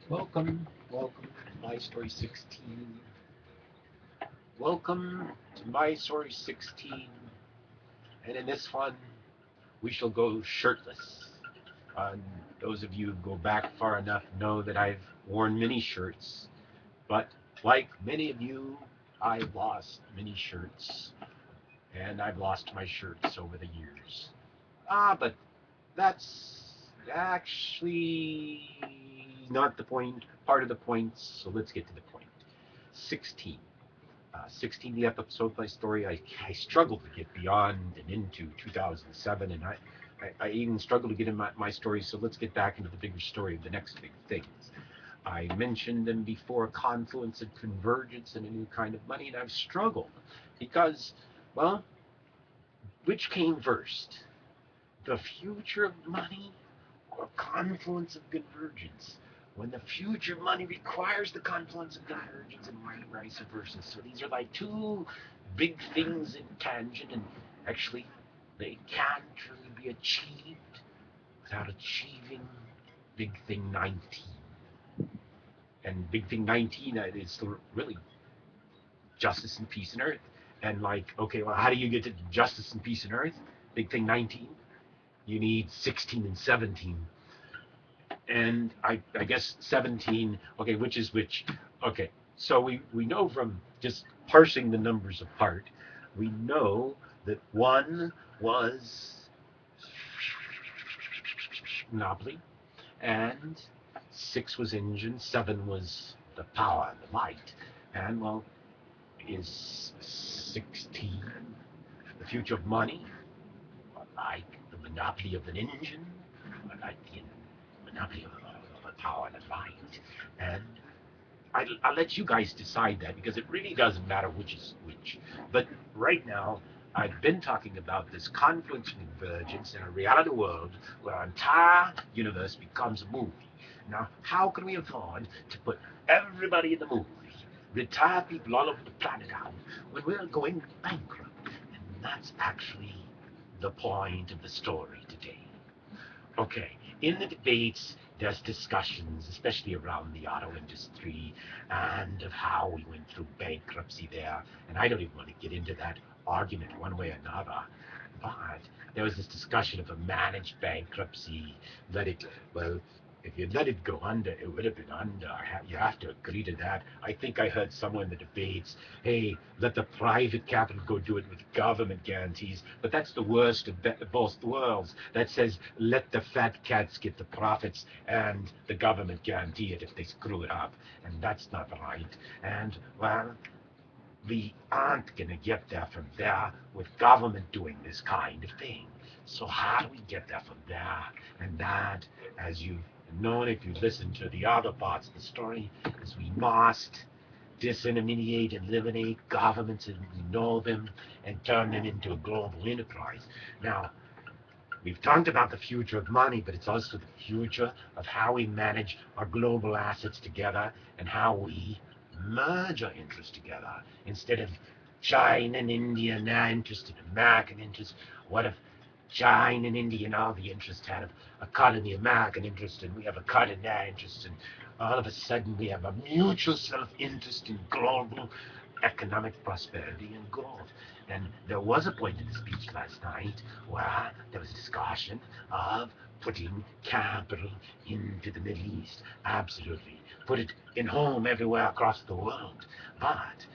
Welcome to My Story 16. Welcome to My Story 16. And in this one, we shall go shirtless. And those of you who go back far enough know that I've worn many shirts, but like many of you, I've lost many shirts, and I've lost my shirts over the years. But that's actually not the point, part of the point, so let's get to the point. 16. 16, the episode of my story, I struggled to get beyond and into 2007, and I even struggled to get in my story, so let's get back into the bigger story of the next big things. I mentioned them before, confluence and convergence and a new kind of money, and I've struggled because, well, which came first? The future of money or confluence of convergence? When the future money requires the confluence of convergence and vice versa. So these are like two big things in tangent, and actually they can't really be achieved without achieving big thing 19. And big thing 19 is really justice and peace on earth. And like, okay, well, how do you get to justice and peace on earth? Big thing 19. You need 16 and 17. And I guess 17, okay, which is which? Okay, so we know from just parsing the numbers apart, we know that 1 was monopoly, and 6 was engine, 7 was the power and the light. And well, is 16 the future of money? Like the monopoly of an engine? Like the monopoly of power and light? And I'll let you guys decide that, because it really doesn't matter which is which. But right now, I've been talking about this confluence and convergence in a reality world where our entire universe becomes a movie. Now, how can we afford to put everybody in the movie, retire people all over the planet out, when we're going bankrupt? And that's actually the point of the story today. Okay, in the debates, there's discussions, especially around the auto industry and of how we went through bankruptcy there. And I don't even want to get into that argument one way or another. But there was this discussion of a managed bankruptcy. Let it, well, if you let it go under, it would have been under. You have to agree to that. I think I heard somewhere in the debates, hey, let the private capital go do it with government guarantees. But that's the worst of both worlds. That says, let the fat cats get the profits and the government guarantee it if they screw it up. And that's not right. And, well, we aren't going to get there from there with government doing this kind of thing. So how do we get there from there? And that, as you've known if you listen to the other parts of the story, is we must disintermediate and eliminate governments as we know them and turn them into a global enterprise. Now, we've talked about the future of money, but it's also the future of how we manage our global assets together and how we merge our interests together. Instead of China and India and their interest and American interest, what if China and India and all the interests had a cut in the American interest, and we have a cut in their interest, and all of a sudden we have a mutual self-interest in global economic prosperity and growth. And there was a point in the speech last night where there was a discussion of putting capital into the Middle East. Absolutely. Put it in home everywhere across the world. But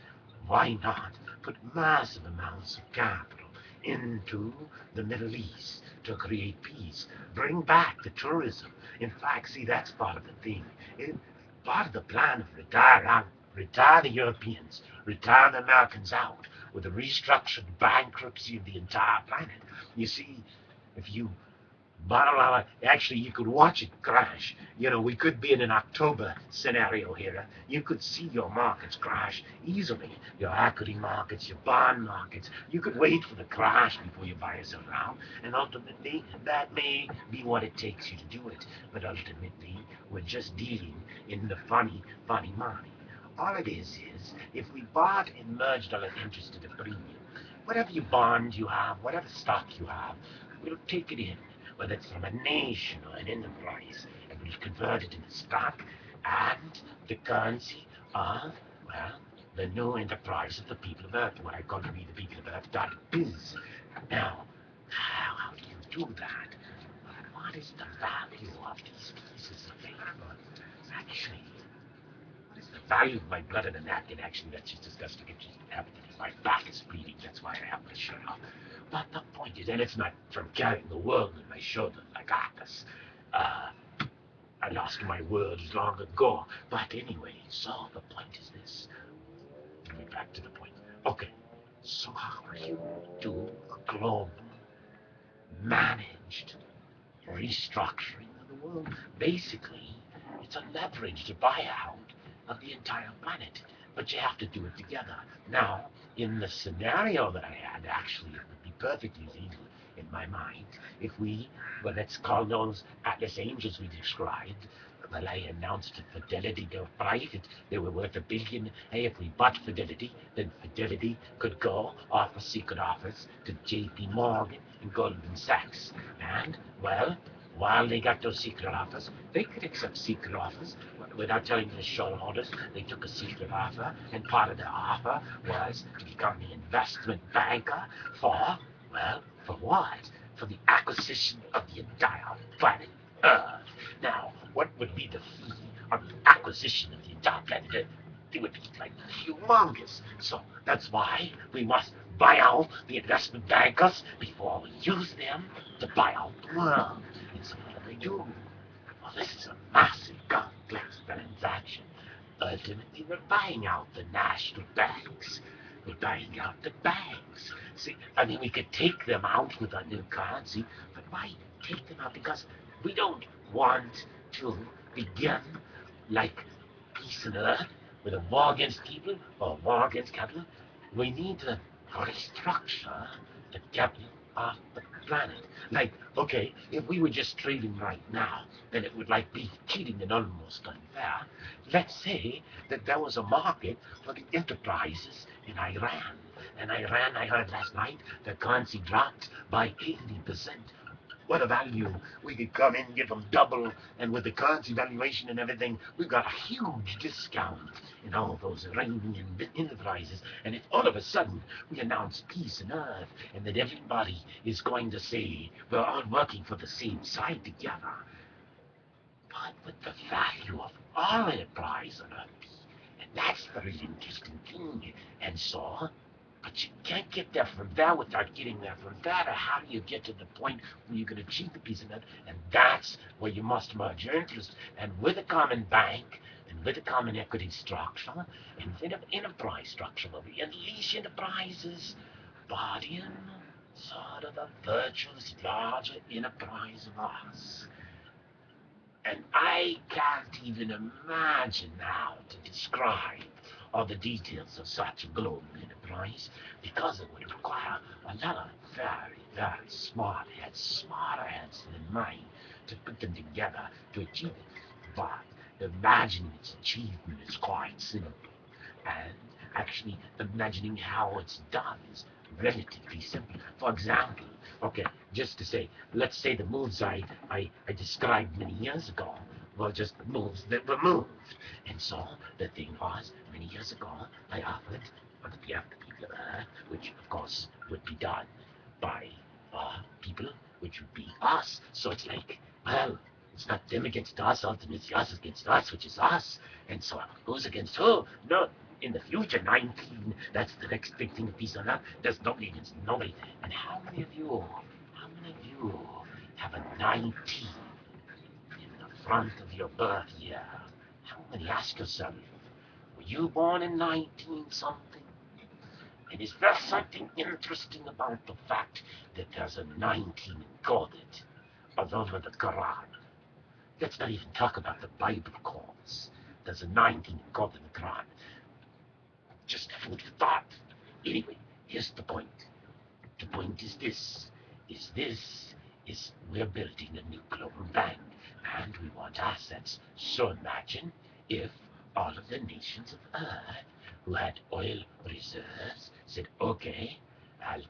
why not put massive amounts of capital into the Middle East to create peace? Bring back the tourism. In fact, see, that's part of the thing. Part of the plan of retire the Europeans, retire the Americans out with a restructured bankruptcy of the entire planet. You see, if you bottle out, actually, you could watch it crash. We could be in an October scenario here. You could see your markets crash easily. Your equity markets, your bond markets. You could wait for the crash before you buy yourself out. And ultimately, that may be what it takes you to do it. But ultimately, we're just dealing in the funny money. All it is if we bought and merged our interest at a premium, whatever you bond you have, whatever stock you have, we'll take it in, whether it's from a nation or an enterprise, and we'll convert it into stock, and the currency of, well, the new enterprise of the people of Earth, what I call to be the people of Earth.biz. Now, how do you do that? What is the value of these pieces of paper? Actually, what is the value of my blood in a napkin? Actually, that's just disgusting. It just happened to be my back is bleeding. That's why I have my shirt off. But the point is, and it's not from carrying the world on my shoulder like Atlas. Uh, I lost my words long ago. But anyway, so the point is this. Going back to the point. Okay, so how do you do a global managed restructuring of the world? Basically, it's a leveraged buyout of the entire planet, but you have to do it together. Now, in the scenario that I had, actually, it would be perfectly legal in my mind if we, well, let's call those Atlas Angels we described. Well, I announced that Fidelity go private. They were worth $1 billion. Hey, if we bought Fidelity, then Fidelity could go offer secret offers to J.P. Morgan and Goldman Sachs. And, well, while they got those secret offers, they could accept secret offers without telling the shareholders. They took a secret offer, and part of the offer was to become the investment banker for, well, for what? For the acquisition of the entire planet Earth. Now, what would be the fee on the acquisition of the entire planet Earth? It would be like humongous. So that's why we must buy out the investment bankers before we use them to buy out the world. And so what do they do? Well, this is a massive, complex transaction. Ultimately, we're buying out the national banks. We're buying out the banks. See, I mean, we could take them out with our new currency, but why take them out? Because we don't want to begin like peace and earth with a war against people or war against capital. We need to restructure the capital of the planet. Like, okay, if we were just trading right now, then it would like be cheating and almost unfair. Let's say that there was a market for the enterprises in Iran. And Iran, I heard last night, the currency dropped by 80%. What a value. We could come in, give them double, and with the currency valuation and everything, we've got a huge discount in all those Iranian enterprises. And if all of a sudden we announce peace on earth and that everybody is going to say we're all working for the same side together, but with the value of our enterprise on earth, and that's the really interesting thing. And so, but you can't get there from there without getting there from that. Or how do you get to the point where you can achieve the peace of that? And that's where you must merge your interests. And with a common bank, and with a common equity structure, and with an enterprise structure, where we unleash enterprises, but in sort of a virtuous, larger enterprise of us. And I can't even imagine how to describe all the details of such a global enterprise because it would require a lot of very, very smart heads, smarter heads than mine, to put them together to achieve it. But imagining its achievement is quite simple. And actually, imagining how it's done is relatively simple. For example, okay, just to say, let's say the moves I described many years ago were just moves that were moved. And so the thing was, many years ago, I offered on behalf of the people of Earth, which of course would be done by people, which would be us. So it's like, well, it's not them against us, ultimately it's us against us, which is us. And so who's against who? No, in the future, 19, that's the next big thing, peace on earth. There's nobody against nobody. And how many of you have a 19 in the front of your birth year? How many? Ask yourself, were you born in 19 something? And is there something interesting about the fact that there's a 19 encoded all over the Quran? Let's not even talk about the Bible calls. There's a 19 encoded in the Quran. Just food for thought. Anyway, here's the point. The point is this, we're building a new global bank, and we want assets. So imagine if all of the nations of Earth who had oil reserves said, okay, I'll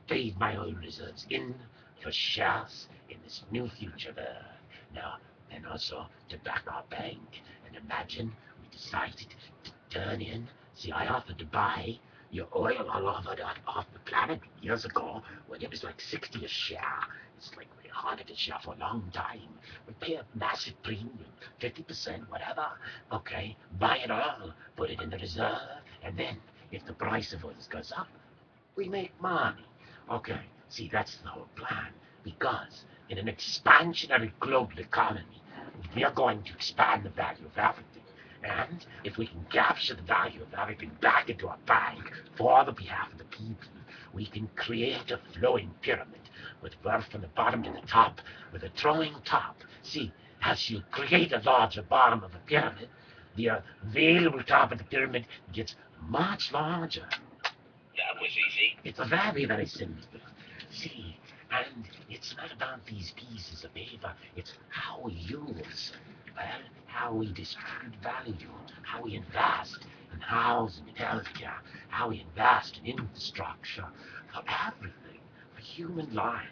bathe my oil reserves in for shares in this new future of Earth. Now, and also to back our bank. And imagine we decided to turn in. See, I offered to buy your oil all over off the planet years ago when it was like 60 a share. It's like we haunted a share for a long time. We pay a massive premium, 50%, whatever. Okay, buy it all, put it in the reserve, and then if the price of oil goes up, we make money. Okay, see, that's the whole plan. Because in an expansionary global economy, we are going to expand the value of everything. And if we can capture the value of everything back into our bank for the behalf of the people, we can create a flowing pyramid with wealth from the bottom to the top, with a throwing top. See, as you create a larger bottom of a pyramid, the available top of the pyramid gets much larger. That was easy. It's very, very simple. See, and it's not about these pieces of paper. It's how we use, well, how we distribute value, how we invest in housing and healthcare, how we invest in infrastructure, for everything, for human life,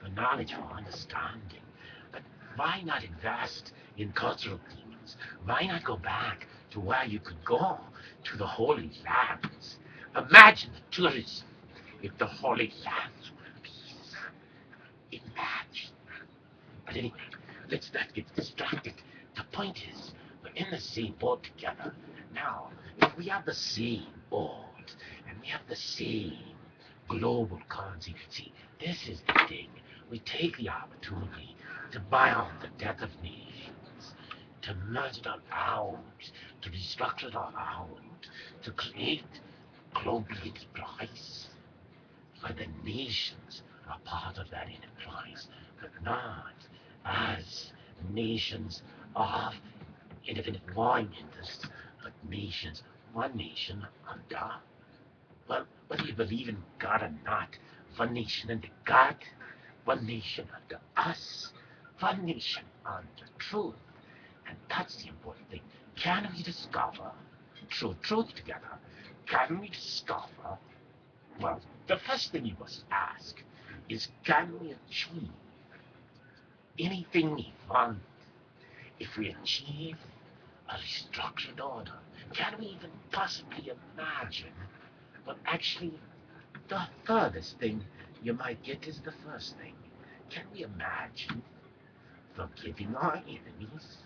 for knowledge, for understanding. But why not invest in cultural things? Why not go back to where you could go, to the Holy Lands? Imagine the tourism if the Holy Lands were peace. Imagine. But anyway, let's not get distracted. The point is, we're in the same boat together. Now, if we have the same boat, and we have the same global currency, see, this is the thing. We take the opportunity to buy out the debt of nations, to merge it all out, to restructure it all out, to create global enterprise. For the nations are part of that enterprise, but not as nations of independent warring interests, but nations, one nation under, well, whether you believe in God or not, one nation under God, one nation under us, one nation under truth. And that's the important thing. Can we discover truth together? Can we discover, well, the first thing you must ask is, can we achieve anything we want if we achieve a restructured order? Can we even possibly imagine? Well, actually, the furthest thing you might get is the first thing. Can we imagine forgiving our enemies?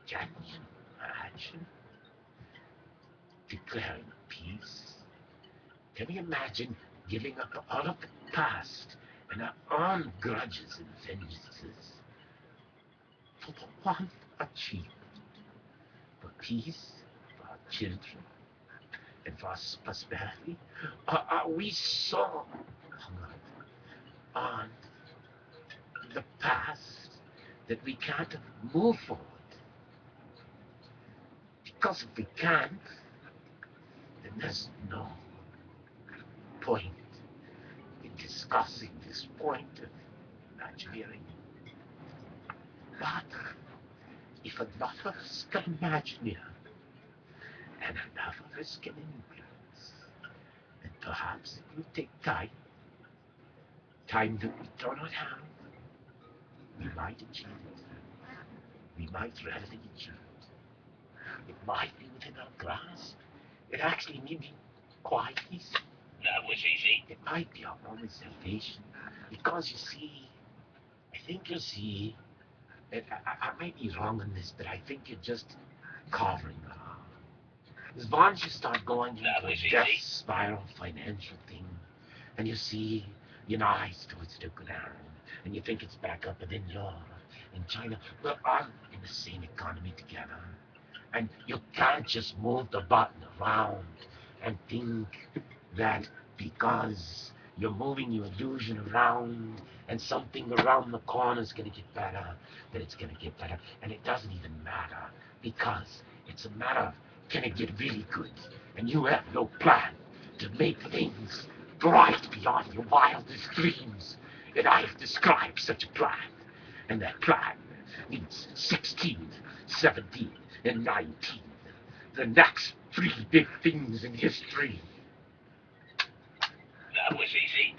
Can we imagine declaring peace? Can we imagine giving up all of the past and our own grudges and vengeances for one achievement, for peace, for our children, and for our prosperity? Or are we so hung up on the past that we can't move forward? Because if we can't, then there's no point in discussing this point of imagineering. But if enough of us can imagine it, and enough of us can influence, then perhaps it will take time, time that we do not have. We might achieve it. We might readily achieve it. It might be within our grasp. It actually may be quite easy. That was easy. It might be our only salvation. Because you see, I think you'll see, I might be wrong on this, but I think you're just covering it up. Because once you start going into a death spiral financial thing, and you see your eyes towards the ground, and you think it's back up, and then you're in China, we're all in the same economy together. And you can't just move the button around and think that because you're moving your illusion around and something around the corner is going to get better, that it's going to get better. And it doesn't even matter, because it's a matter of, can it get really good? And you have no plan to make things bright beyond your wildest dreams. And I have described such a plan. And that plan needs 16, 17, and 19. The next 3 big things in history. That was easy.